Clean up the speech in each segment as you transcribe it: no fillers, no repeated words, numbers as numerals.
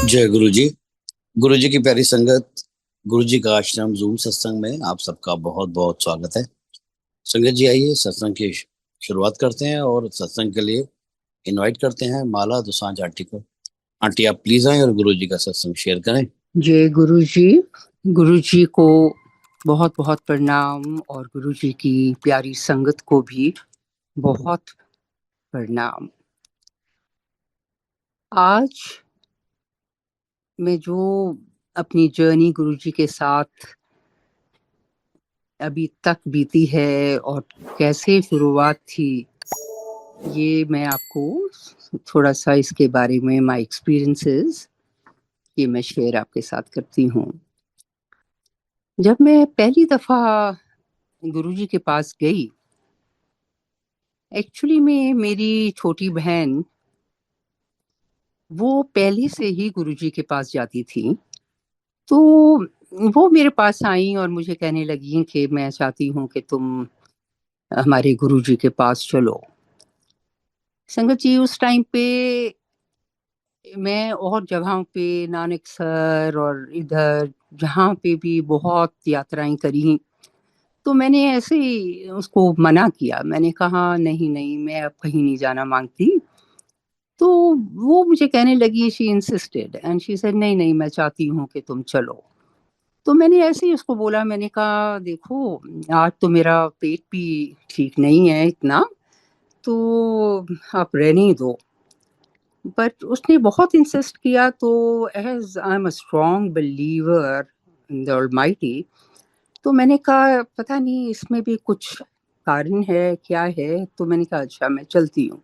जय गुरु जी। गुरु जी की प्यारी संगत, गुरु जी का आश्रम जूम सत्संग में आप सबका बहुत बहुत स्वागत है। संगत जी, आइए सत्संग की शुरुआत करते हैं और सत्संग के लिए इनवाइट करते हैं माला दुसांझ आंटी को। आंटी, आप प्लीज आए और गुरु जी का सत्संग शेयर करें। जय गुरु जी। गुरु जी को बहुत बहुत प्रणाम और गुरु जी की प्यारी संगत को भी बहुत प्रणाम। आज मैं जो अपनी जर्नी गुरु जी के साथ अभी तक बीती है और कैसे शुरुआत थी, ये मैं आपको थोड़ा सा इसके बारे में माय एक्सपीरियंसेस ये मैं शेयर आपके साथ करती हूँ। जब मैं पहली दफा गुरु जी के पास गई, एक्चुअली में मेरी छोटी बहन वो पहले से ही गुरुजी के पास जाती थी। तो वो मेरे पास आई और मुझे कहने लगी कि मैं चाहती हूँ कि तुम हमारे गुरुजी के पास चलो। संगत जी, उस टाइम पे मैं और जगहों पे नानक सर और इधर जहाँ पे भी बहुत यात्राएं करी, तो मैंने ऐसे ही उसको मना किया। मैंने कहा नहीं नहीं, मैं अब कहीं नहीं जाना मांगती। तो वो मुझे कहने लगी, she insisted and she said नहीं नहीं, मैं चाहती हूँ कि तुम चलो। तो मैंने ऐसे ही उसको बोला, मैंने कहा देखो, आज तो मेरा पेट भी ठीक नहीं है इतना, तो आप रहने ही दो। बट उसने बहुत इंसिस्ट किया। तो as I am a strong believer in the almighty, तो मैंने कहा पता नहीं इसमें भी कुछ कारण है क्या है। तो मैंने कहा अच्छा, मैं चलती हूँ।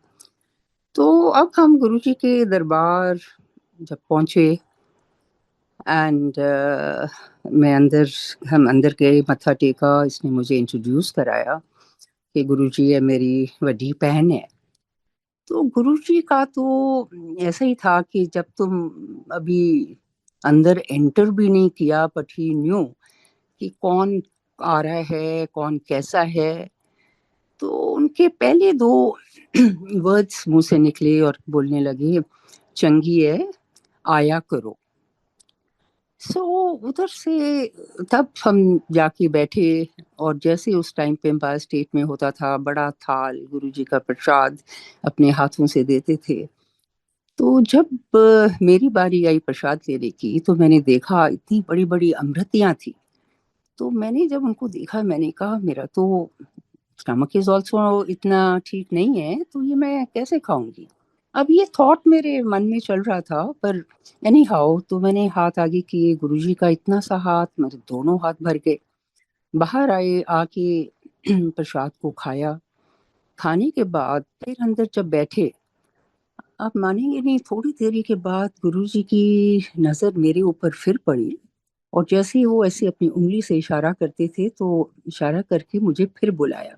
तो अब हम गुरुजी के दरबार जब पहुंचे एंड मैं अंदर हम अंदर गए, मत्था टेका, इसने मुझे इंट्रोड्यूस कराया कि गुरुजी है मेरी बड़ी बहन है। तो गुरुजी का तो ऐसा ही था कि जब तुम अभी अंदर एंटर भी नहीं किया, बट ही न्यू कि कौन आ रहा है, कौन कैसा है। तो उनके पहले दो वर्ड्स मुंह से निकले और बोलने लगे, चंगी है, आया करो। उधर से तब हम जाके बैठे और जैसे उस टाइम पे एम्पायर स्टेट में होता था, बड़ा थाल गुरुजी का प्रसाद अपने हाथों से देते थे। तो जब मेरी बारी आई प्रसाद लेने की, तो मैंने देखा इतनी बड़ी बड़ी अमृतियां थी। तो मैंने जब उनको देखा, मैंने कहा मेरा तो स्टमक इज ऑल्सो इतना ठीक नहीं है, तो ये मैं कैसे खाऊंगी। अब ये थॉट मेरे मन में चल रहा था, पर एनी हाउ तो मैंने हाथ आगे किए, गुरुजी का इतना सा हाथ, मेरे दोनों हाथ भर गए। बाहर आए, आके प्रसाद को खाया। खाने के बाद फिर अंदर जब बैठे, आप मानेंगे नहीं, थोड़ी देरी के बाद गुरुजी की नजर मेरे ऊपर फिर पड़ी। और जैसे ही वो ऐसे अपनी उंगली से इशारा करते थे, तो इशारा करके मुझे फिर बुलाया।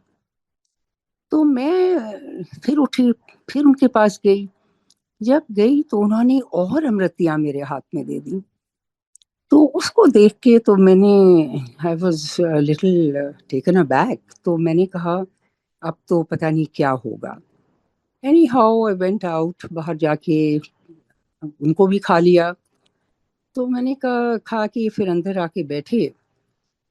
तो मैं फिर उठी, फिर उनके पास गई। जब गई तो उन्होंने और अमृतियां मेरे हाथ में दे दी। तो उसको देख के तो मैंने, I was little taken aback. तो मैंने कहा अब तो पता नहीं क्या होगा। Any how I went out, बाहर जाके उनको भी खा लिया। तो मैंने कहा, खा के फिर अंदर आके बैठे।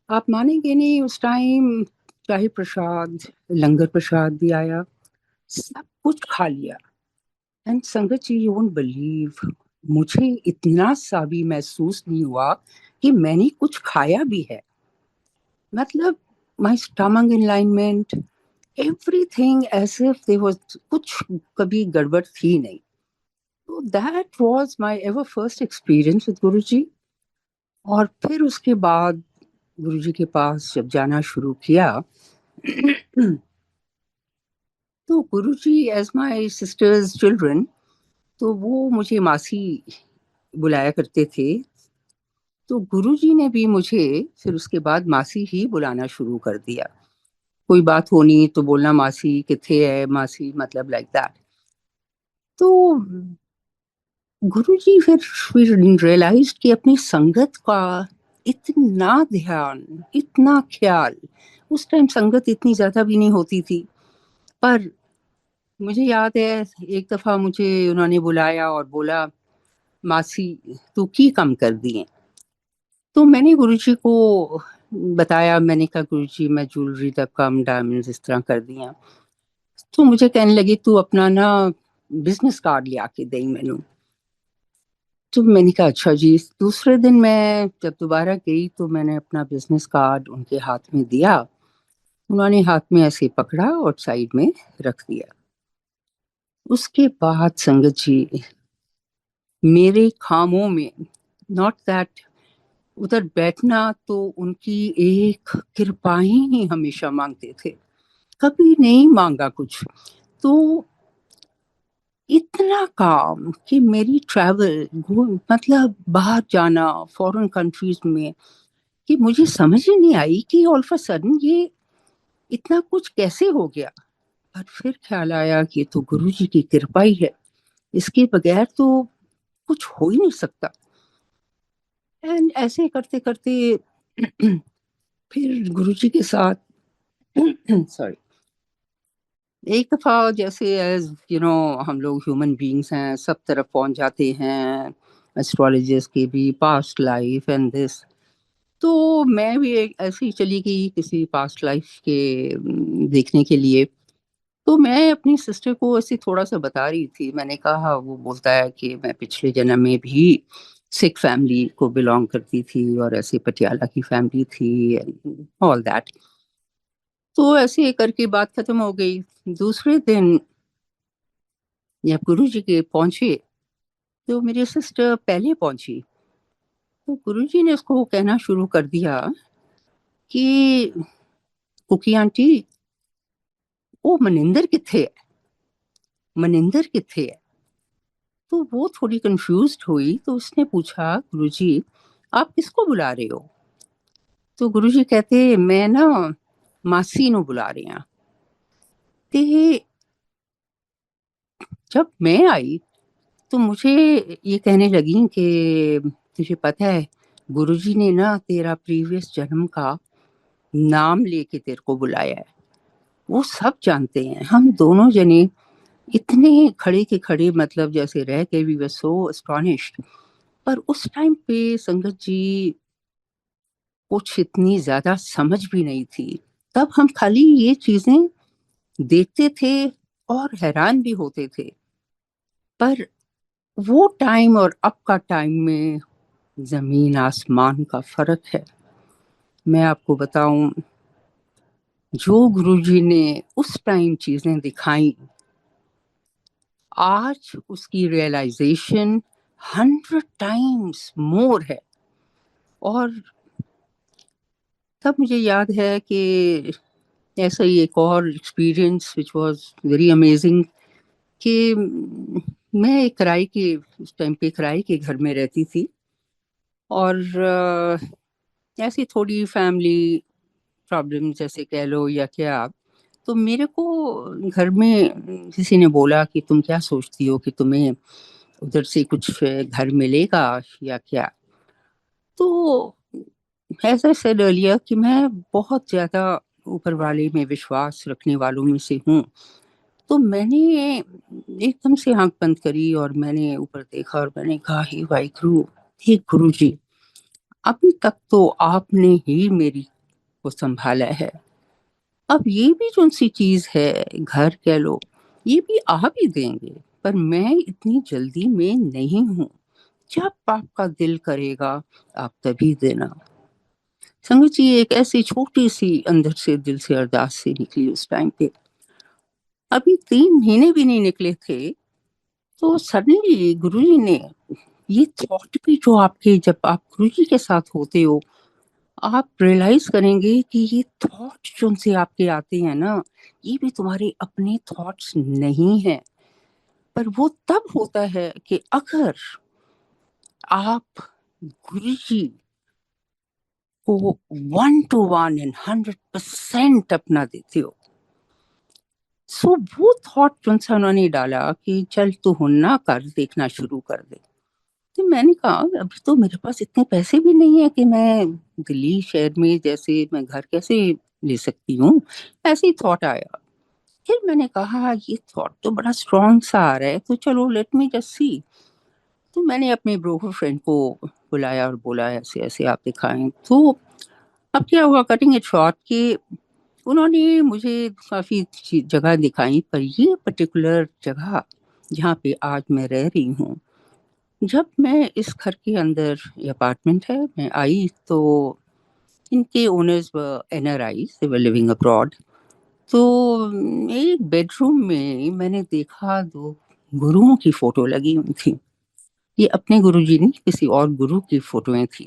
आप मानेंगे नहीं, उस टाइम चाहे प्रसाद, लंगर प्रसाद भी आया, सब कुछ खा लिया। एंड संगत जी, यू वोंट बिलीव, मुझे इतना सा भी महसूस नहीं हुआ कि मैंने कुछ खाया भी है। मतलब my stomach alignment, everything as if there was कुछ, कभी गड़बड़ थी नहीं। तो that was my ever first experience with Guruji. और फिर उसके बाद गुरुजी के पास जब जाना शुरू किया, तो गुरुजी एज माय सिस्टर्स चिल्ड्रन, तो वो मुझे मासी बुलाया करते थे। तो गुरुजी ने भी मुझे फिर उसके बाद मासी ही बुलाना शुरू कर दिया। कोई बात होनी तो बोलना मासी किथे है, मासी, मतलब लाइक दैट। तो गुरुजी फिर रियलाइज कि अपनी संगत का इतना ध्यान, इतना ख्याल, उस टाइम संगत इतनी ज्यादा भी नहीं होती थी। पर मुझे याद है एक दफा मुझे उन्होंने बुलाया और बोला मासी तू की कम कर दिए। तो मैंने गुरुजी को बताया, मैंने कहा गुरुजी मैं ज्वेलरी तक कम, डायमंड्स इस तरह कर दिया। तो मुझे कहने लगी तू अपना ना बिजनेस कार्ड ले आके दे मैनू। तो मैंने कहा अच्छा जी। दूसरे दिन मैं जब दोबारा गई तो मैंने अपना बिजनेस कार्ड उनके हाथ में दिया। उन्होंने हाथ में ऐसे पकड़ा और साइड में रख दिया। उसके बाद संगत जी, मेरे खामों में, नॉट दैट, उधर बैठना तो उनकी एक कृपाएं ही हमेशा मांगते थे, कभी नहीं मांगा कुछ। तो इतना काम कि मेरी ट्रैवल, मतलब बाहर जाना फॉरेन कंट्रीज में, कि मुझे समझ ही नहीं आई कि ऑल ऑफ अ सडन ये इतना कुछ कैसे हो गया। पर फिर ख्याल आया कि ये तो गुरु जी की कृपा ही है, इसके बगैर तो कुछ हो ही नहीं सकता। एंड ऐसे करते करते फिर गुरु जी के साथ सॉरी, एक दफा जैसे एज यू नो हम लोग ह्यूमन बीइंग्स हैं, सब तरफ पहुंच जाते हैं, एस्ट्रोलॉजर्स के भी पास्ट लाइफ एंड दिस। तो मैं भी एक ऐसे ही चली गई किसी पास्ट लाइफ के देखने के लिए। तो मैं अपनी सिस्टर को ऐसे थोड़ा सा बता रही थी। मैंने कहा, वो बोलता है कि मैं पिछले जन्म में भी सिख फैमिली को बिलोंग करती थी और ऐसे पटियाला की फैमिली थी, ऑल दैट। तो ऐसे करके बात खत्म हो गई। दूसरे दिन जब गुरु जी के पहुंचे तो मेरी सिस्टर पहले पहुंची। तो गुरु जी ने उसको कहना शुरू कर दिया कि कुकी आंटी, वो मनिंदर किथे है, मनिंदर किथे है। तो वो थोड़ी कंफ्यूज्ड हुई, तो उसने पूछा गुरुजी आप किसको बुला रहे हो। तो गुरुजी कहते मैं ना मासी नु बुला रही हूँ। ते जब मैं आई तो मुझे ये कहने लगी कि तुझे पता है गुरुजी ने ना तेरा प्रीवियस जन्म का नाम लेके तेरे को बुलाया है, वो सब जानते हैं। हम दोनों जने इतने खड़े के खड़े, मतलब जैसे रह के भी वे सो एस्टॉनिश्ड। पर उस टाइम पे संगत जी कुछ इतनी ज्यादा समझ भी नहीं थी। तब हम खाली ये चीजें देखते थे और हैरान भी होते थे। पर वो टाइम और अब का टाइम में जमीन आसमान का फर्क है। मैं आपको बताऊं, जो गुरुजी ने उस टाइम चीजें दिखाई, आज उसकी रियलाइजेशन 100 टाइम्स मोर है। और तब मुझे याद है कि ऐसा ही एक और experience which was very amazing, कि मैं एक किराए के, उस टाइम पे किराए के घर में रहती थी। और ऐसी थोड़ी फैमिली प्रॉब्लम जैसे कह लो या क्या। तो मेरे को घर में किसी ने बोला कि तुम क्या सोचती हो कि तुम्हें उधर से कुछ घर मिलेगा या क्या। तो ऐसा सेड अर्लियर कि मैं बहुत ज्यादा ऊपर वाले में विश्वास रखने वालों में से हूँ। तो मैंने एकदम से आंख बंद करी और मैंने ऊपर देखा और मैंने कहा, हे वाहिगुरु, हे गुरु जी, अभी तक तो आपने ही मेरी को संभाला है। अब ये भी जो सी चीज है, घर कह लो, ये भी आप ही देंगे। पर मैं इतनी जल्दी में नहीं हूँ, जब आपका दिल करेगा आप तभी देना। संगत जी, एक ऐसी छोटी सी अंदर से दिल से अरदास से निकली उस टाइम पे। अभी 3 महीने भी नहीं निकले थे, तो सडनली गुरुजी ने ये थॉट भी, जो आपके, जब आप गुरुजी के साथ होते हो आप रियलाइज करेंगे कि ये थॉट जो उनसे आपके आते हैं ना, ये भी तुम्हारे अपने थॉट्स नहीं है। पर वो तब होता है कि अगर आप गुरुजी को 1 to 1 एंड 100% अपना देते हो। सो वो थॉट जो सा उन्होंने डाला कि चल तू हुन्ना कर, देखना शुरू कर दे। तो मैंने कहा अभी तो मेरे पास इतने पैसे भी नहीं है कि मैं दिल्ली शहर में जैसे मैं घर कैसे ले सकती हूँ। ऐसे ही थॉट आया। फिर मैंने कहा ये थॉट तो बड़ा स्ट्रॉन्ग सा आ रहा है, तो चलो लेट मी जस्ट सी। तो मैंने अपने ब्रोकर फ्रेंड को बुलाया और बोला ऐसे ऐसे आप दिखाएं। तो अब क्या हुआ, कटिंग इट शॉर्ट, कि उन्होंने मुझे काफ़ी जगह दिखाई, पर ये पर्टिकुलर जगह जहाँ पे आज मैं रह रही हूँ, जब मैं इस घर के अंदर, ये अपार्टमेंट है, मैं आई तो इनके owners were NRIs, they were living abroad. तो एक बेडरूम में मैंने देखा दो गुरुओं की फोटो लगी हुई थी। ये अपने गुरुजी नहीं, किसी और गुरु की फोटोएं थी।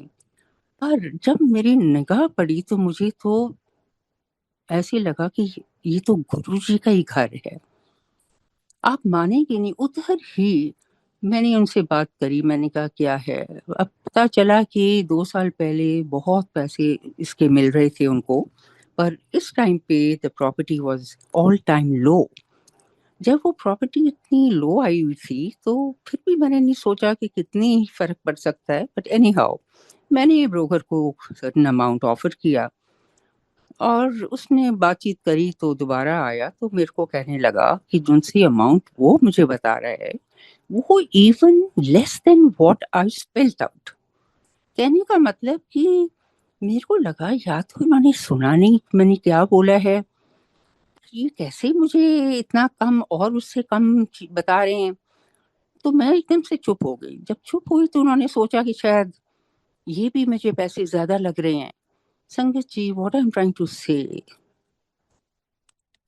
पर जब मेरी निगाह पड़ी तो मुझे तो ऐसे लगा कि ये तो गुरुजी का ही घर है। आप मानेंगे नहीं, उधर ही मैंने उनसे बात करी, मैंने कहा क्या है। अब पता चला कि 2 साल पहले बहुत पैसे इसके मिल रहे थे उनको, पर इस टाइम पे the property was all time low. जब वो प्रॉपर्टी इतनी लो आई हुई थी तो फिर भी मैंने नहीं सोचा कि कितनी फर्क पड़ सकता है, बट एनी हाउ मैंने ब्रोकर को सर्टेन अमाउंट ऑफर किया और उसने बातचीत करी। तो दोबारा आया तो मेरे को कहने लगा कि जो सी अमाउंट वो मुझे बता रहा है वो even less than what I spelled out. कहने का मतलब कि मेरे को लगा या तो उन्होंने सुना नहीं मैंने क्या बोला है, ये कैसे मुझे इतना कम और उससे कम बता रहे हैं। तो मैं एकदम से चुप हो गई। जब चुप हुई तो उन्होंने सोचा कि शायद ये भी मुझे पैसे ज्यादा लग रहे हैं। संगत जी, what I am trying to say,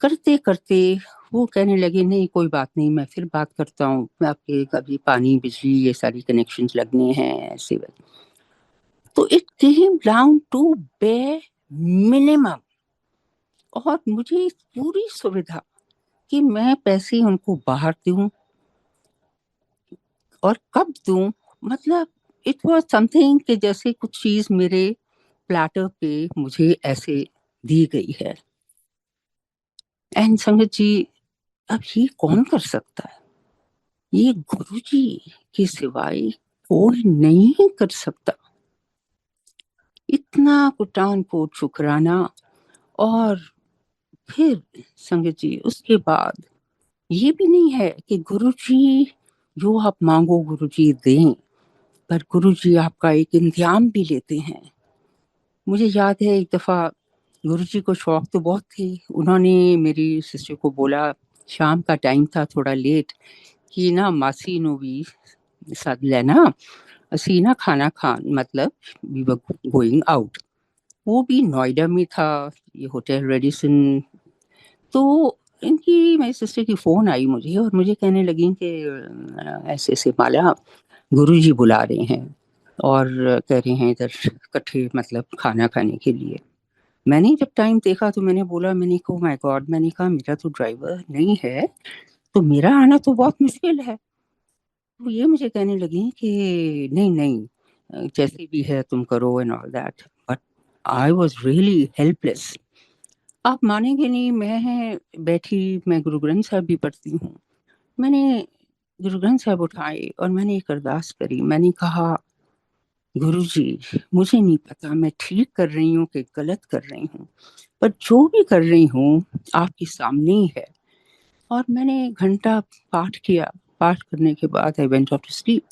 करते करते वो कहने लगे नहीं कोई बात नहीं, मैं फिर बात करता हूँ, मैं आपके कभी पानी बिजली ये सारी कनेक्शंस लगने हैं ऐसे वैसे। तो it came down to bare minimum, और मुझे पूरी सुविधा कि मैं पैसे उनको बाहर दूं और कब दूं। मतलब इट वाज समथिंग कि जैसे कुछ चीज मेरे प्लेटर पे मुझे ऐसे दी गई है। एंड संगत जी, अब ये कौन कर सकता है? ये गुरुजी के सिवाय कोई नहीं कर सकता। इतना कुटान कोट शुकराना। और फिर संगत जी उसके बाद ये भी नहीं है कि गुरुजी जो आप मांगो गुरुजी दें, पर गुरुजी आपका एक इंतजाम भी लेते हैं। मुझे याद है एक दफा गुरुजी को शौक तो बहुत थी, उन्होंने मेरी सिस्टर को बोला, शाम का टाइम था थोड़ा लेट, कि ना मासी नु भी साथ लेना, असी ना खाना खान, मतलब वी वर गोइंग आउट। वो भी नोएडा में था, ये होटल रेडिसन। तो इनकी मेरी सिस्टर की फोन आई मुझे और मुझे कहने लगी कि ऐसे ऐसे माला गुरुजी बुला रहे हैं और कह रहे हैं इधर इकट्ठे मतलब खाना खाने के लिए। मैंने जब टाइम देखा तो मैंने बोला, मैंने कहा माय गॉड, मैंने कहा मेरा तो ड्राइवर नहीं है तो मेरा आना तो बहुत मुश्किल है। तो ये मुझे कहने लगी कि नहीं नहीं, जैसे भी है तुम करो and all that. But I was really helpless. आप मानेंगे नहीं, मैं बैठी, मैं गुरु ग्रंथ साहब भी पढ़ती हूँ। मैंने गुरु ग्रंथ साहब उठाए और मैंने एक अरदास करी। मैंने कहा गुरुजी, मुझे नहीं पता मैं ठीक कर रही हूँ कि गलत कर रही हूँ, पर जो भी कर रही हूँ आपके सामने ही है। और मैंने घंटा पाठ किया। पाठ करने के बाद I went off to sleep.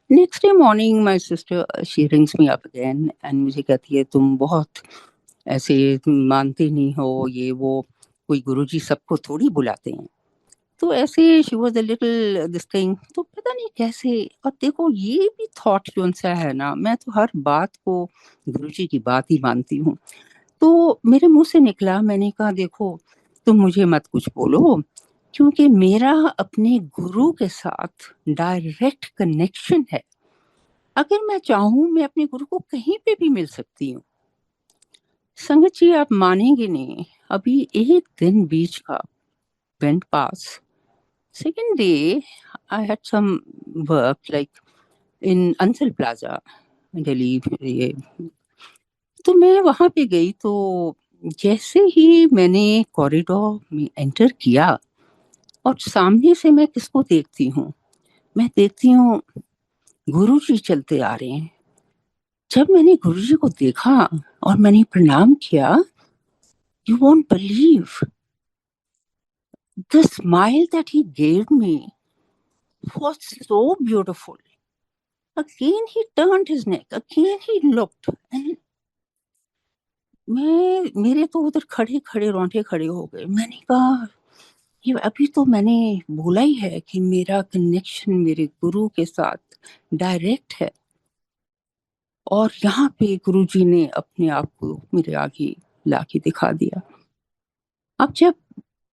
Next day morning my sister she rings me up again and मुझे कहती है तुम बहुत ऐसे मानते नहीं हो ये वो, कोई गुरुजी सबको थोड़ी बुलाते हैं। तो ऐसे she was a little this thing, तो पता नहीं कैसे। और देखो ये भी थॉट जो सा है ना, मैं तो हर बात को गुरुजी की बात ही मानती हूँ। तो मेरे मुंह से निकला, मैंने कहा देखो तुम मुझे मत कुछ बोलो, क्योंकि मेरा अपने गुरु के साथ डायरेक्ट कनेक्शन है। अगर मैं चाहूँ मैं अपने गुरु को कहीं पे भी मिल सकती हूँ। संगत जी आप मानेंगे नहीं, अभी एक दिन बीच का went past. Second day, I had some work like in Ansal Plaza, Delhi. ये तो मैं वहां पे गई तो जैसे ही मैंने कॉरिडोर में एंटर किया और सामने से मैं किसको देखती हूँ, मैं देखती हूँ गुरुजी चलते आ रहे हैं। जब मैंने गुरुजी को देखा और मैंने प्रणाम किया, you won't believe the smile that he gave me was so beautiful. Again he turned his neck, again he looked, and मेरे तो उधर खड़े खड़े रोंगटे खड़े हो गए। मैंने कहा ये अभी तो मैंने बोला ही है कि मेरा कनेक्शन मेरे गुरु के साथ डायरेक्ट है, और यहाँ पे गुरुजी ने अपने आप को मेरे आगे लाके दिखा दिया। अब जब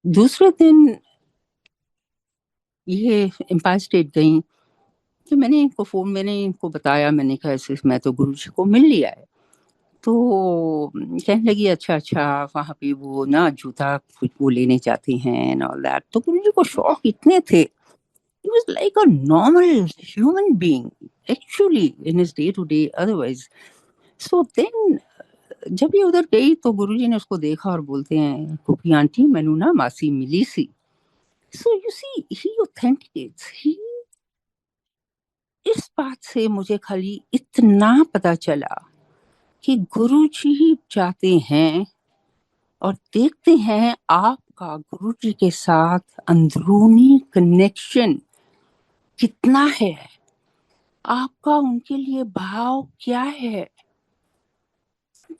दूसरे दिन ये एम्पायर स्टेट गई तो मैंने इनको बताया, मैंने कहा ऐसे मैं तो गुरुजी को मिल लिया है। तो कहने लगी अच्छा अच्छा, वहाँ पे वो ना जूता कुछ वो लेने जाते हैं एंड ऑल दैट। तो गुरुजी को शौक इतने थे, he was like a normal human being actually in his day to day otherwise. So then जब ये उधर गई तो गुरुजी ने उसको देखा और बोलते हैं कुकी आंटी मैनू ना मासी मिली सी। So you see he authenticates, he, इस बात से मुझे खाली इतना पता चला कि गुरुजी ही चाहते हैं और देखते हैं आपका गुरुजी के साथ अंदरूनी कनेक्शन कितना है, आपका उनके लिए भाव क्या है।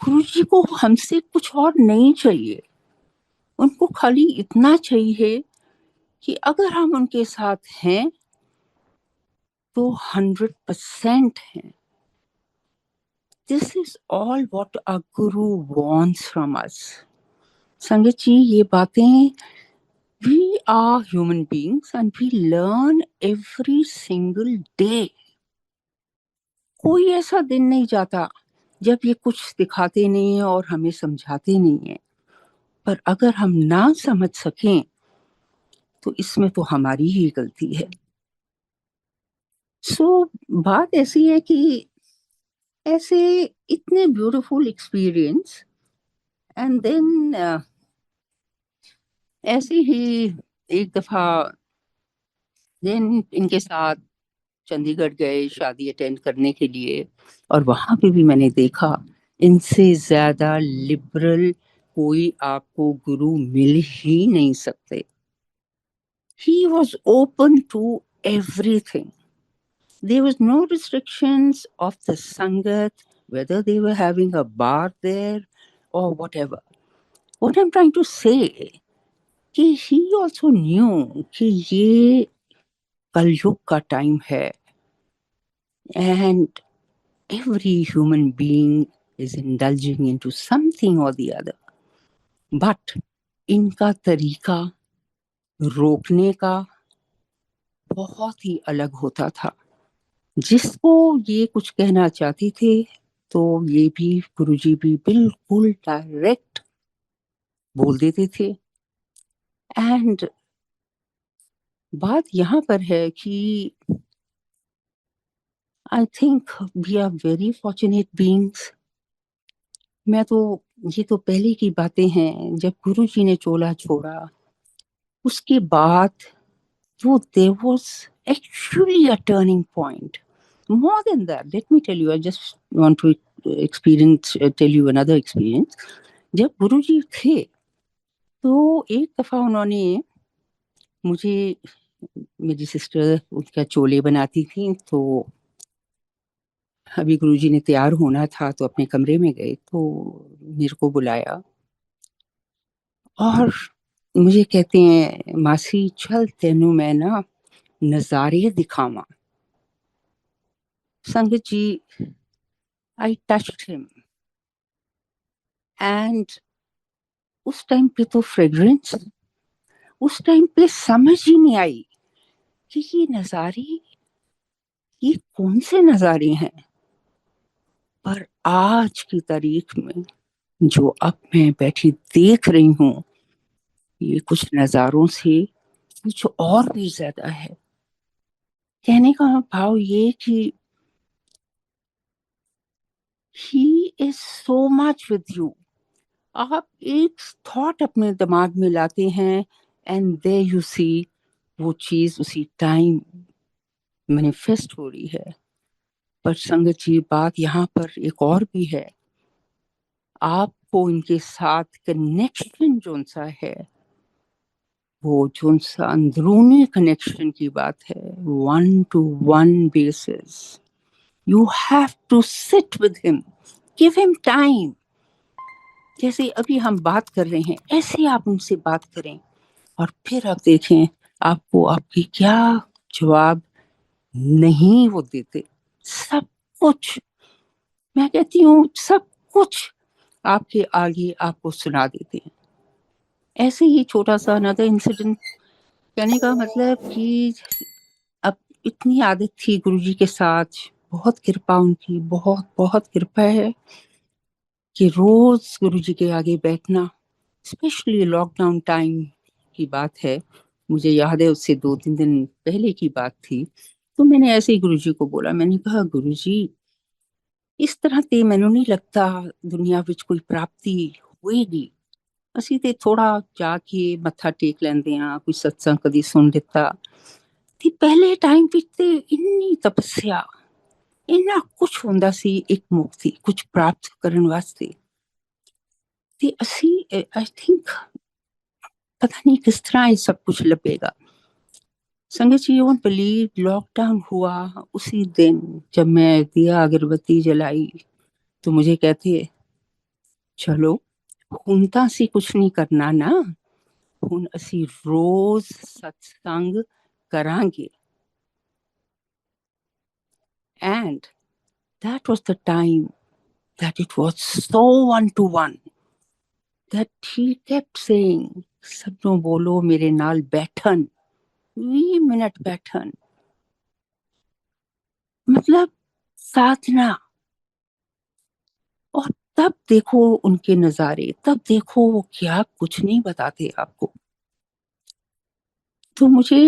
गुरुजी को हमसे कुछ और नहीं चाहिए, उनको खाली इतना चाहिए कि अगर हम उनके साथ हैं तो 100% हैं। This is all what a Guru wants from us. संगत जी ये बातें, we are human beings and we learn every single day. कोई ऐसा दिन नहीं जाता जब ये कुछ दिखाते नहीं है और हमें समझाते नहीं है, पर अगर हम ना समझ सकें तो इसमें तो हमारी ही गलती है। बात ऐसी है कि ऐसे इतने ब्यूटीफुल एक्सपीरियंस एंड देन ऐसे ही एक दफा देन इनके साथ चंडीगढ़ गए शादी अटेंड करने के लिए, और वहां पे भी मैंने देखा इनसे ज्यादा लिबरल कोई आपको गुरु मिल ही नहीं सकते। He was open to everything. There was no restrictions of the Sangat, whether they were having a bar there or whatever. What I'm trying to say कि he also knew कि ये कलयुग का टाइम है and every human being is indulging into something or the other. But इनका तरीका रोकने का बहुत ही अलग होता था। जिसको ये कुछ कहना चाहती थे तो ये भी गुरुजी भी बिल्कुल डायरेक्ट बोल देते थे। एंड बात यहाँ पर है कि I think we are very fortunate beings. मैं तो ये तो पहले की बातें हैं, जब गुरुजी ने चोला छोड़ा उसके बाद वो there was actually a turning point. More than that, let me tell you, I just want to tell you another experience. जब गुरुजी थे तो एक दफा उन्होंने मुझे, मेरी सिस्टर उनका चोले बनाती थी, तो अभी गुरुजी ने तैयार होना था तो अपने कमरे में गए तो मेरे को बुलाया और मुझे कहते हैं मासी चल तेनू मैं ना नजारे दिखावा। संगत जी, आई टच्ड हिम एंड उस टाइम पे तो फ्रेग्रेंस, उस टाइम पे समझ ही नहीं आई कि ये नजारे ये कौन से नजारे हैं। पर आज की तारीख में जो अब मैं बैठी देख रही हूँ, ये कुछ नजारों से कुछ और भी ज्यादा है। कहने का भाव ये कि he is so much with you. आप एक थॉट अपने दिमाग में लाते हैं एंड देयर यू सी वो चीज उसी टाइम मैनिफेस्ट हो रही है। पर संगत जी बात यहाँ पर एक और भी है, आपको इनके साथ कनेक्शन जो सा है वो जो सा अंदरूनी कनेक्शन की बात है, 1-to-1 basis, You have to sit with him, give him time. जैसे अभी हम बात कर रहे हैं, ऐसे आप उनसे बात करें और फिर आप देखें आपको आपकी क्या जवाब नहीं वो देते। सब कुछ, मैं कहती हूँ सब कुछ आपके आगे आपको सुना देते हैं। ऐसे ही छोटा सा अनदर इंसिडेंट, कहने का मतलब कि अब इतनी आदत थी गुरुजी के साथ, बहुत कृपा उनकी, बहुत बहुत कृपा है कि रोज गुरुजी के आगे बैठना, स्पेशली लॉकडाउन टाइम की बात है, मुझे याद है उससे 2-3 दिन पहले की बात थी। तो मैंने ऐसे ही गुरुजी को बोला, मैंने कहा गुरुजी इस तरह ਤੇ ਮੈਨੂੰ ਨਹੀਂ ਲੱਗਦਾ ਦੁਨੀਆ ਵਿੱਚ ਕੋਈ ਪ੍ਰਾਪਤੀ ਹੋਏਗੀ। ਅਸੀਂ ਤੇ ਥੋੜਾ ਜਾ ਕੇ ਮੱਥਾ ਟੇਕ ਲੈਂਦੇ ਆ, ਕੋਈ ਸਤਸੰਗ ਕਦੀ ਸੁਣ ਲਿੱਤਾ। ਤੇ ਪਹਿਲੇ ਟਾਈਮ ਵਿੱਚ ਤੇ ਇੰਨੀ ਤਪੱਸਿਆ, ਇੰਨਾ ਕੁਛ ਹੁੰਦਾ ਸੀ ਇੱਕ ਮੁਕਤੀ ਕੁਛ ਪ੍ਰਾਪਤ ਕਰਨ ਵਾਸਤੇ। ਤੇ ਅਸੀਂ आई थिंक पता नहीं किस तरह ये सब कुछ लपेगा। संगत जी, यू वोंट बिलीव, लॉकडाउन हुआ उसी दिन जब मैं दिया अगरबत्ती जलाई तो मुझे कहते चलो ਹੁਣ ਤਾਂ ਅਸੀਂ ਕੁਛ ਨਹੀਂ ਕਰਨਾ ਨਾ, ਹੁਣ ਅਸੀਂ ਰੋਜ਼ ਸਤਸੰਗ ਕਰਾਂਗੇ। And that was the time that it was so one to one that he kept saying, ਸਭ ਨੂੰ ਬੋਲੋ ਮੇਰੇ ਨਾਲ ਬੈਠਣ, 20 मिनट बैठन, मतलब साधना। और तब देखो उनके नजारे, तब देखो वो क्या कुछ नहीं बताते आपको। तो मुझे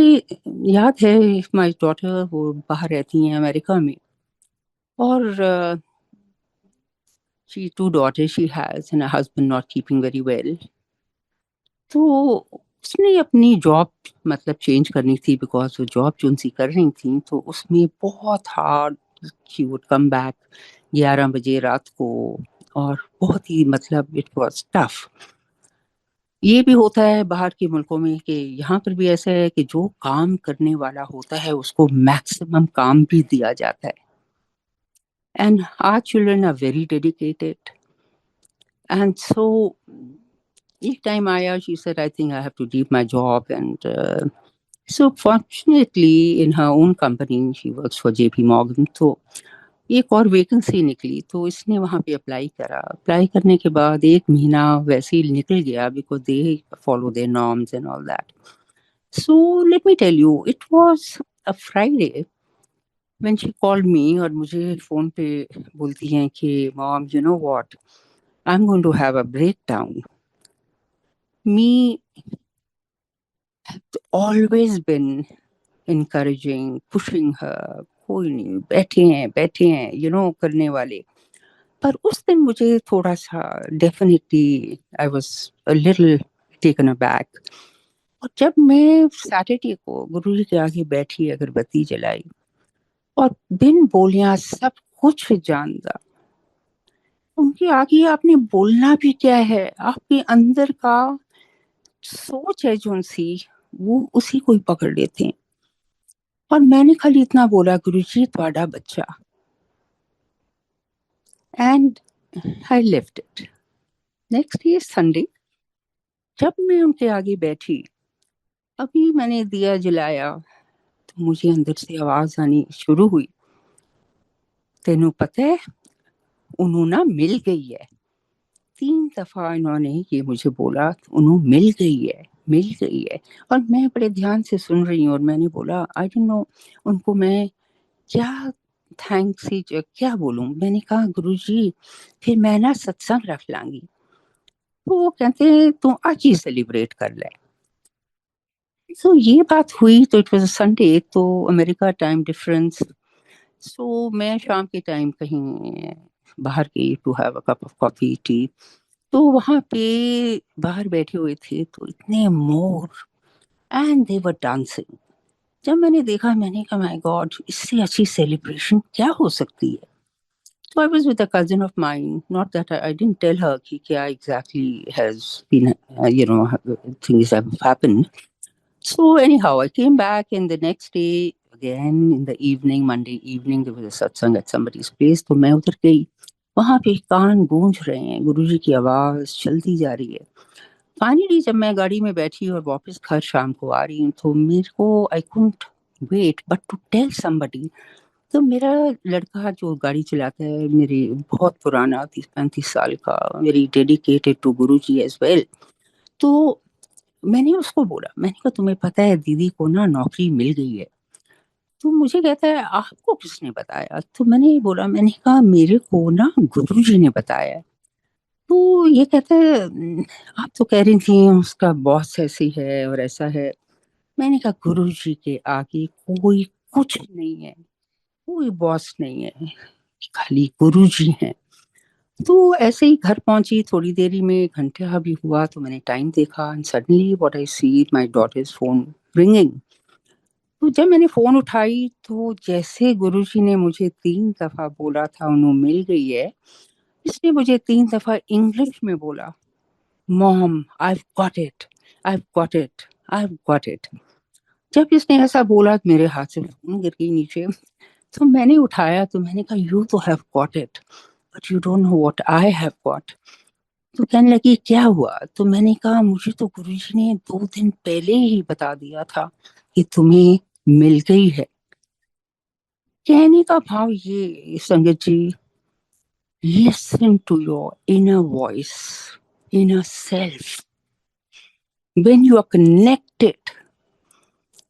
याद है माय डॉटर वो बाहर रहती हैं अमेरिका में, और she 2 daughters she has and her husband not keeping very well। तो उसने अपनी जॉब मतलब चेंज करनी थी बिकॉज वो जॉब जो उनसी कर रही थी तो उसमें बहुत hard, she would come back 11 बजे रात को, और बहुत ही मतलब इट वाज टफ। ये भी होता है बाहर के मुल्कों में कि यहाँ पर भी ऐसा है कि जो काम करने वाला होता है उसको मैक्सिमम काम भी दिया जाता है। And our children are very dedicated and so एक टाइम आया, she said I think I have to leave my job, and so fortunately in her own company she works for JP Morgan, तो एक और vacancy निकली तो इसने वहाँ पे अप्लाई करा। अप्लाई करने के बाद 1 महीना वैसे ही निकल गया because they follow their norms and all that. So let me tell you, it was a Friday when she called me और मुझे फोन पे बोलती हैं कि mom you know what, I am going to have a break down. Me always been encouraging, pushing her, कोई नहीं, बैठे हैं यू नो करने वाले। पर उस दिन मुझे थोड़ा सा definitely I was a little taken aback. और जब मैं सैटरडे को गुरुजी के आगे बैठी, अगरबत्ती जलाई और बिन बोलियां सब कुछ जानता, उनके आगे आपने बोलना भी क्या है, आपके अंदर का सोच है जो सी वो उसी को ही पकड़ लेते हैं। और मैंने खाली इतना बोला, गुरुजी ਤੁਹਾਡਾ बच्चा, and I left it. Next day Sunday जब मैं उनके आगे बैठी, अभी मैंने दिया जलाया तो मुझे अंदर से आवाज आनी शुरू हुई, तेनू पता है उन्होंने मिल गई है। 3 दफा इन्होंने ये मुझे बोला, उन्होंने मिल गई है, मिल गई है। और मैं बड़े ध्यान से सुन रही हूँ और मैंने बोला आई डोंट नो उनको मैं क्या थैंक्स ही क्या बोलूं। मैंने कहा गुरुजी फिर मैं ना सत्संग रख लांगी। तो वो कहते हैं तू आज ही सेलिब्रेट कर ले। सो ये बात हुई तो इट वाज संडे, तो अमेरिका टाइम डिफरेंस। सो मैं शाम के टाइम कहीं बाहर गई to have a cup of coffee tea, तो वहां पे बाहर बैठे हुए थे तो इतने more and they were dancing. जब मैंने देखा मैंने कहा माय गॉड, इससे अच्छी सेलिब्रेशन क्या हो सकती है। So I was with a cousin of mine. Not that I didn't tell her कि क्या exactly has been, things have happened. So anyhow, I came back and the next day again in the evening, Monday evening there was a satsang at somebody's place, तो मैं उधर गई। वहां पे कान गूंज रहे हैं, गुरुजी की आवाज चलती जा रही है। फाइनली जब मैं गाड़ी में बैठी और वापस घर शाम को आ रही हूँ, तो मेरे को I couldn't wait but to tell somebody. तो मेरा लड़का जो गाड़ी चलाता है, मेरे बहुत पुराना 30-35 साल का, very dedicated to Guruji as well. तो मैंने उसको बोला, मैंने कहा तुम्हें पता है दीदी को ना नौकरी मिल गई है। तो मुझे कहता है आपको किसने बताया? तो मैंने बोला, मैंने कहा मेरे को ना गुरुजी ने बताया। तो ये कहता है आप तो कह रही थी उसका बॉस ऐसी है और ऐसा है। मैंने कहा गुरुजी के आगे कोई कुछ नहीं है, कोई बॉस नहीं है, खाली गुरुजी हैं। तो ऐसे ही घर पहुंची, थोड़ी देरी में घंटा भी हुआ तो मैंने टाइम देखा, and suddenly what I see, my daughter's phone ringing. तो जब मैंने फोन उठाई तो जैसे गुरुजी ने मुझे 3 दफा बोला था उन्हें मिल गई है, इसने मुझे 3 दफा इंग्लिश में बोला, mom I got it, I got it, I got it. जब इसने ऐसा बोला तो मेरे हाथ से फोन गिर गई नीचे। तो मैंने उठाया तो मैंने कहा यू तो have got it but you don't know what I have got. तो कहने लगी क्या हुआ? तो मैंने कहा मुझे तो गुरुजी ने 2 दिन पहले ही बता दिया था कि तुम्हें मिल गई है। कहने का भाव ये संगत जी, listen to your inner voice, inner self. When you are connected,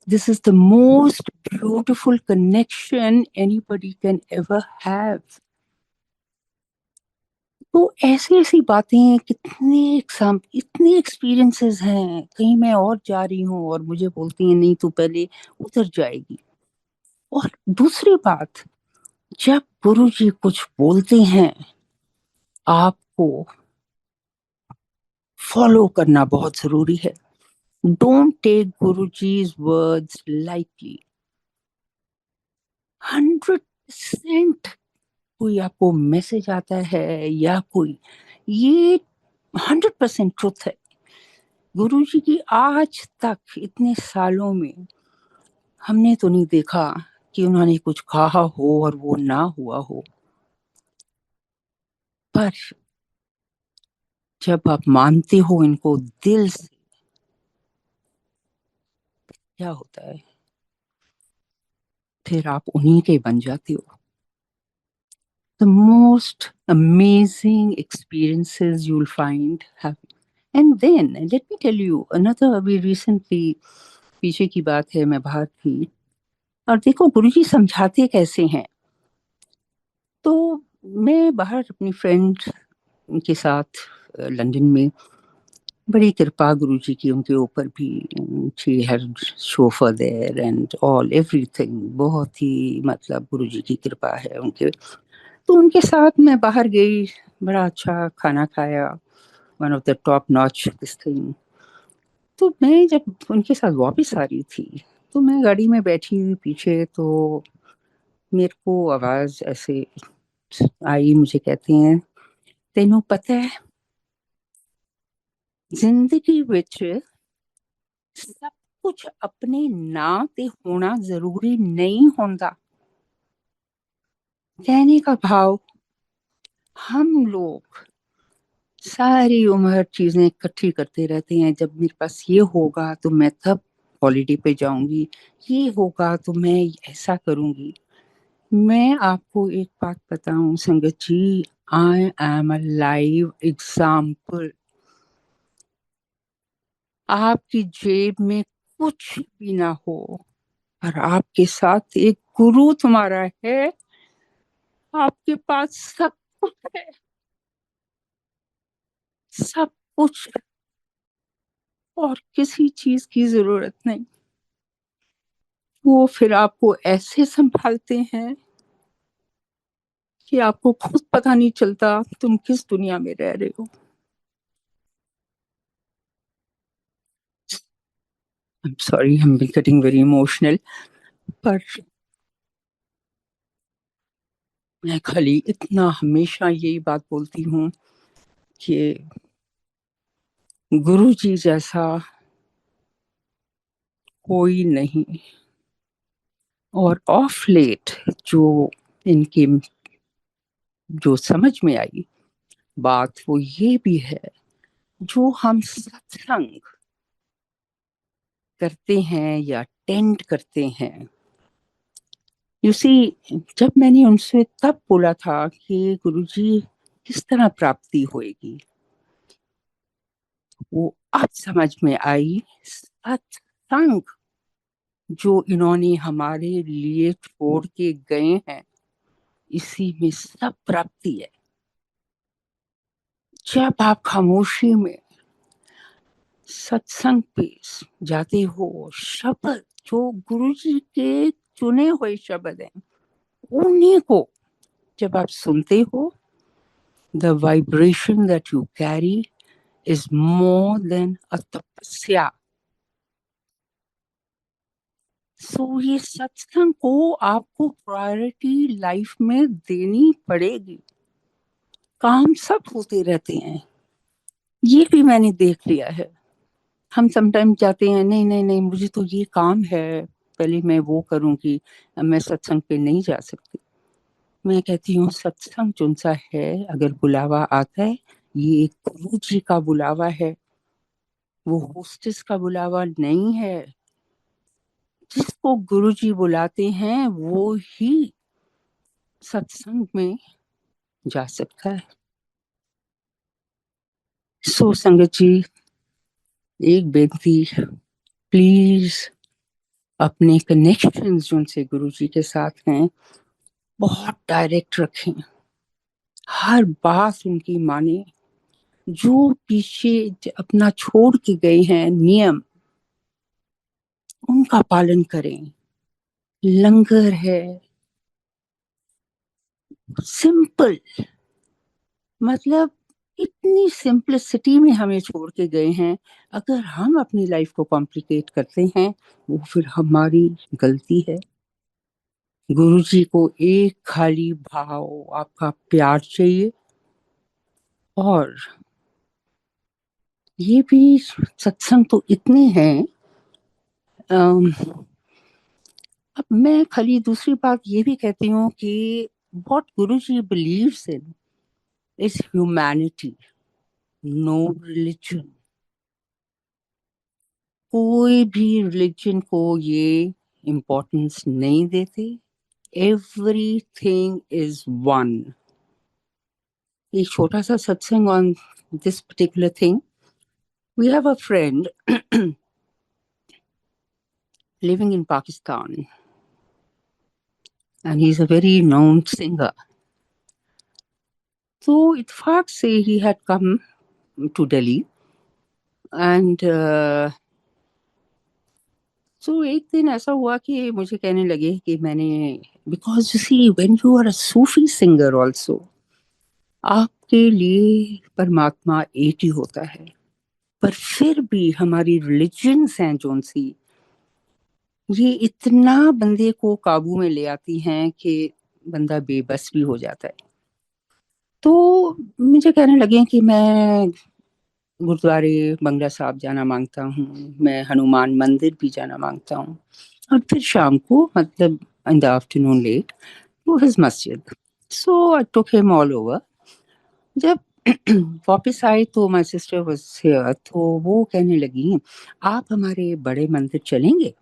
this is the most beautiful connection anybody can ever have. तो ऐसी ऐसी बातें, कितने एग्जाम, इतने एक्सपीरियंसेस हैं। कहीं मैं और जा रही हूँ और मुझे बोलती हैं नहीं तू पहले उतर जाएगी। और दूसरी बात, जब गुरुजी कुछ बोलते हैं आपको फॉलो करना बहुत जरूरी है। Don't take Guruji's words lightly. 100% कोई आपको मैसेज आता है या कोई, ये 100% ट्रुथ है। गुरुजी की आज तक इतने सालों में हमने तो नहीं देखा कि उन्होंने कुछ कहा हो और वो ना हुआ हो। पर जब आप मानते हो इनको दिल से, क्या होता है, फिर आप उन्हीं के बन जाते हो। The most amazing experiences you'll find have. And then let me tell you another, अभी recently, पीछे की बात है, मैं बाहर थी और देखो गुरुजी समझाते कैसे हैं। तो मैं बाहर अपनी फ्रेंड के साथ लंदन में, बड़ी कृपा गुरुजी की उनके ऊपर भी। She had chauffeur there and all everything, बहुत ही मतलब गुरुजी की कृपा है उनके। तो उनके साथ मैं बाहर गई, बड़ा अच्छा खाना खाया, one of the top notch this thing. तो मैं जब उनके साथ वापस आ रही थी, तो मैं गाड़ी में बैठी हुई पीछे, तो मेरे को आवाज ऐसे आई, मुझे कहते हैं तेनू पता है जिंदगी विच सब कुछ अपने नाम ते होना जरूरी नहीं होता। कहने का भाव, हम लोग सारी उम्र चीजें इकट्ठी करते रहते हैं, जब मेरे पास ये होगा तो मैं तब हॉलीडे पे जाऊंगी, ये होगा तो मैं ऐसा करूंगी। मैं आपको एक बात बताऊं संगत जी, I am a live example. आपकी जेब में कुछ भी ना हो और आपके साथ एक गुरु तुम्हारा है, आपके पास सब कुछ है, सब कुछ, और किसी चीज की जरूरत नहीं। वो फिर आपको ऐसे संभालते हैं कि आपको खुद पता नहीं चलता तुम किस दुनिया में रह रहे हो। I am sorry, I am getting very emotional. पर मैं खाली इतना हमेशा यही बात बोलती हूँ कि गुरु जी जैसा कोई नहीं। और ऑफ लेट जो इनकी जो समझ में आई बात वो ये भी है, जो हम सत्संग करते हैं या टेंड करते हैं, यू सी, जब मैंने उनसे तब बोला था कि गुरुजी किस तरह प्राप्ति होएगी, वो अब समझ में आई। सत्संग जो इन्होंने हमारे लिए छोड़ के गए हैं, इसी में सब प्राप्ति है। जब आप खामोशी में सत्संग पे जाते हो, शब्द जो गुरुजी के चुने हुए शब्द हैं, उन्हीं को जब आप सुनते हो, the vibration that you carry is more than a tapasya. सो ये सत्संग को आपको प्रायोरिटी लाइफ में देनी पड़ेगी। काम सब होते रहते हैं, ये भी मैंने देख लिया है। हम समटाइम जाते हैं, नहीं नहीं नहीं मुझे तो ये काम है, पहले मैं वो करूंगी, मैं सत्संग पे नहीं जा सकती। मैं कहती हूँ सत्संग जोन सा है, अगर बुलावा आता है, ये एक गुरु जी का बुलावा है, वो होस्टेस का बुलावा नहीं है। जिसको गुरु जी बुलाते हैं वो ही सत्संग में जा सकता है। सो संगत जी, एक बेनती, प्लीज अपने कनेक्शंस जो उनसे गुरु जी के साथ हैं बहुत डायरेक्ट रखें, हर बात उनकी माने। जो पीछे अपना छोड़ के गए हैं नियम, उनका पालन करें। लंगर है, सिंपल, मतलब इतनी सिंपलिसिटी में हमें छोड़ के गए हैं। अगर हम अपनी लाइफ को कॉम्प्लिकेट करते हैं, वो फिर हमारी गलती है। गुरु जी को एक खाली भाव, आपका प्यार चाहिए। और ये भी सत्संग तो इतने हैं। अम, अब मैं खाली दूसरी बात ये भी कहती हूँ कि what Guruji believes in is humanity, no religion. कोई भी रिलीजन को ये इम्पोर्टेंस नहीं देते। Everything is one. एक छोटा सा satsang on this particular thing. We have a friend living in Pakistan, and he's a very known singer. So itfaq से he had come to Delhi, and so एक दिन ऐसा हुआ कि मुझे कहने लगे कि मैंने, because you see when you are a Sufi singer also, आपके लिए परमात्मा एक ही होता है। पर फिर भी हमारी रिलीजन्स हैं जोन सी, ये इतना बंदे को काबू में ले आती हैं कि बंदा बेबस भी हो जाता है। तो मुझे कहने लगे कि मैं गुरुद्वारे बंगला साहब जाना मांगता हूँ, मैं हनुमान मंदिर भी जाना मांगता हूँ, और फिर शाम को, मतलब in the afternoon late, to his मस्जिद। So I took him all over. जब वापस आई तो माय सिस्टर वाज हियर, तो वो कहने लगी आप हमारे बड़े मंदिर चलेंगे।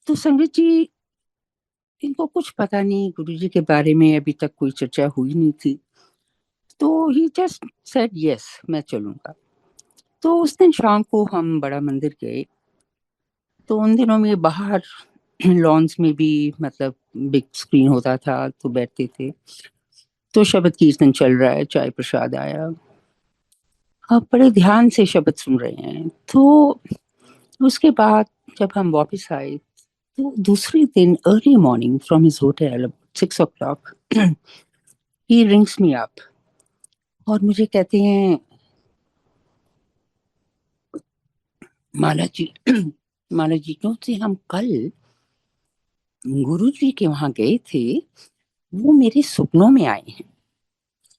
तो संगत जी, इनको कुछ पता नहीं, गुरुजी के बारे में अभी तक कोई चर्चा हुई नहीं थी। तो ही जस्ट सेड यस, मैं चलूंगा। तो उस दिन शाम को हम बड़ा मंदिर गए। तो उन दिनों में बाहर लॉन्स में भी, मतलब बिग स्क्रीन होता था तो बैठते थे। तो शब्द कीर्तन चल रहा है, चाय प्रसाद आया, आप बड़े ध्यान से शब्द सुन रहे हैं। तो उसके बाद जब हम वापस आए, तो दूसरे दिन early morning from his hotel 6 o'clock he rings me up और मुझे कहते हैं, माला जी माला जी, क्यों से हम कल गुरु जी के वहां गए थे, वो मेरे सपनों में आए हैं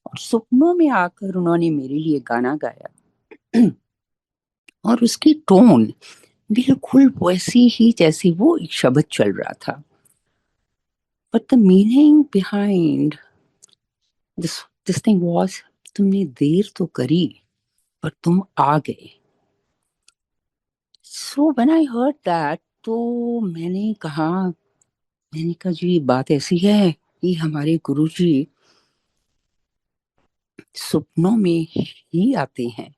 और सपनों में आकर उन्होंने मेरे लिए गाना गाया। और उसकी टोन बिल्कुल वैसी ही जैसी वो एक शब्द चल रहा था। But the meaning behind this thing was, तुमने देर तो करी पर तुम आ गए। So when I heard that, तो मैंने कहा जी बात ऐसी है कि हमारे गुरुजी सपनों में ही आते हैं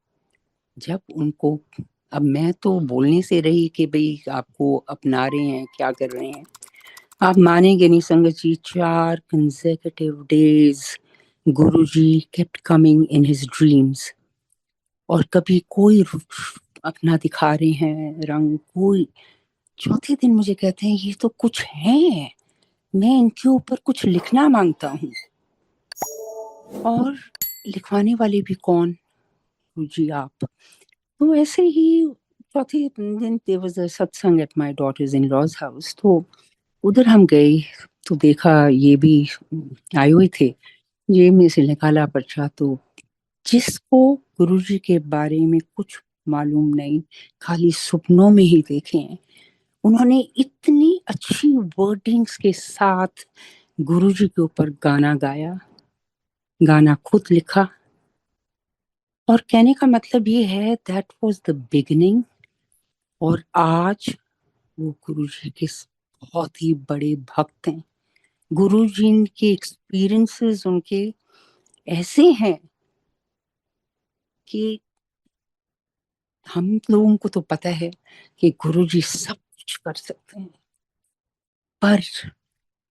जब उनको। अब मैं तो बोलने से रही कि भाई आपको अपना रहे हैं, क्या कर रहे हैं। आप मानेंगे नहीं संगत जी, 4 consecutive days Guruji kept coming in his dreams। और कभी कोई अपना दिखा रहे हैं रंग, कोई चौथे दिन मुझे कहते हैं ये तो कुछ है, मैं इनके ऊपर कुछ लिखना मांगता हूँ। और लिखवाने वाले भी कौन? जी आप। तो ऐसे ही चौथे दिन there was a satsang at my daughter's in law's house. तो उधर हम गए तो देखा ये भी आए हुए थे। ये में से निकाला पर्चा, तो जिसको गुरुजी के बारे में कुछ मालूम नहीं, खाली सपनों में ही देखे हैं, उन्होंने इतनी अच्छी वर्डिंग्स के साथ गुरुजी के ऊपर गाना गाया, गाना खुद लिखा। और कहने का मतलब ये है दैट वाज द बिगिनिंग। और आज वो गुरुजी के बहुत ही बड़े भक्त हैं। गुरुजी के एक्सपीरियंसेस उनके ऐसे हैं कि हम लोगों को तो पता है कि गुरुजी सब कुछ कर सकते हैं, पर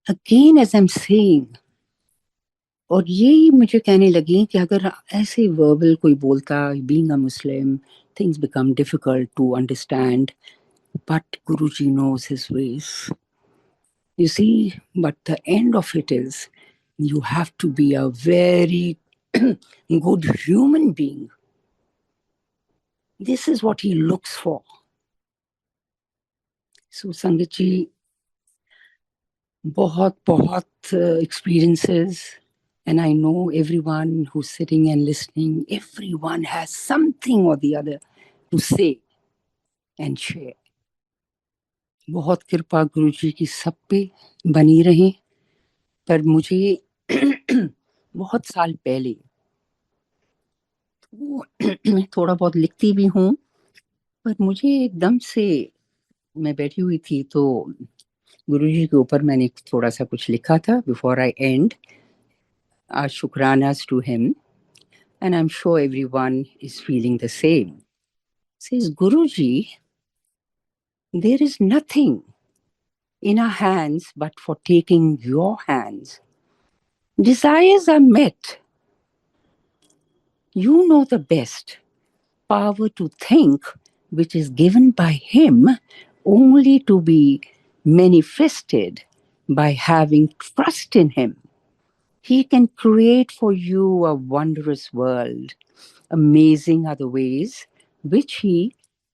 again as I am saying, और यही मुझे कहने लगी कि अगर ऐसे वर्बल कोई बोलता, being a Muslim things become difficult to understand, but Guruji knows his ways. You see, but the end of it is you have to be a very good human being. This is what he looks for. So Sangat ji, बहुत बहुत experiences, and I know everyone who's sitting and listening, everyone has something or the other to say and share. बहुत कृपा गुरु जी की सब पे बनी रहे। पर मुझे बहुत साल पहले, मैं थोड़ा बहुत लिखती भी हूँ, पर मुझे एकदम से, मैं बैठी हुई थी तो गुरुजी के ऊपर मैंने थोड़ा सा कुछ लिखा था बिफोर आई एंड शुक्रानास to him, and I am sure everyone is feeling the same. Says Guruji, there is nothing in our hands but for taking your hands. Desires are met. You know the best. Power to think, which is given by Him only to be manifested by having trust in Him. He can create for you a wondrous world. Amazing are the ways which He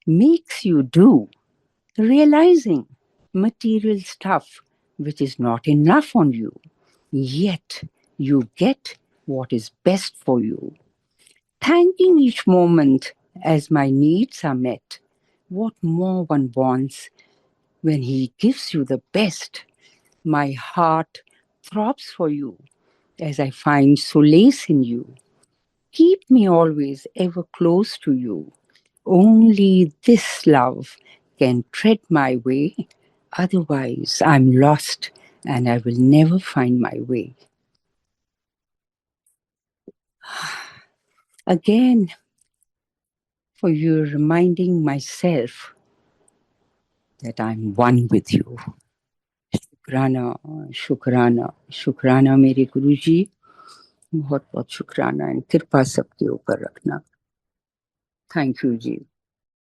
makes you do, realizing material stuff which is not enough on you, yet you get what is best for you. Thanking each moment as my needs are met. What more one wants when He gives you the best? My heart throbs for you as I find solace in you. Keep me always ever close to you. Only this love can tread my way. Otherwise, I'm lost and I will never find my way. Again, for you reminding myself that I'm one with you. शुक्राना, शुक्राना, शुक्राना मेरे गुरुजी, बहुत बहुत शुक्राना, and कृपा सबके ऊपर रखना। Thank you ji.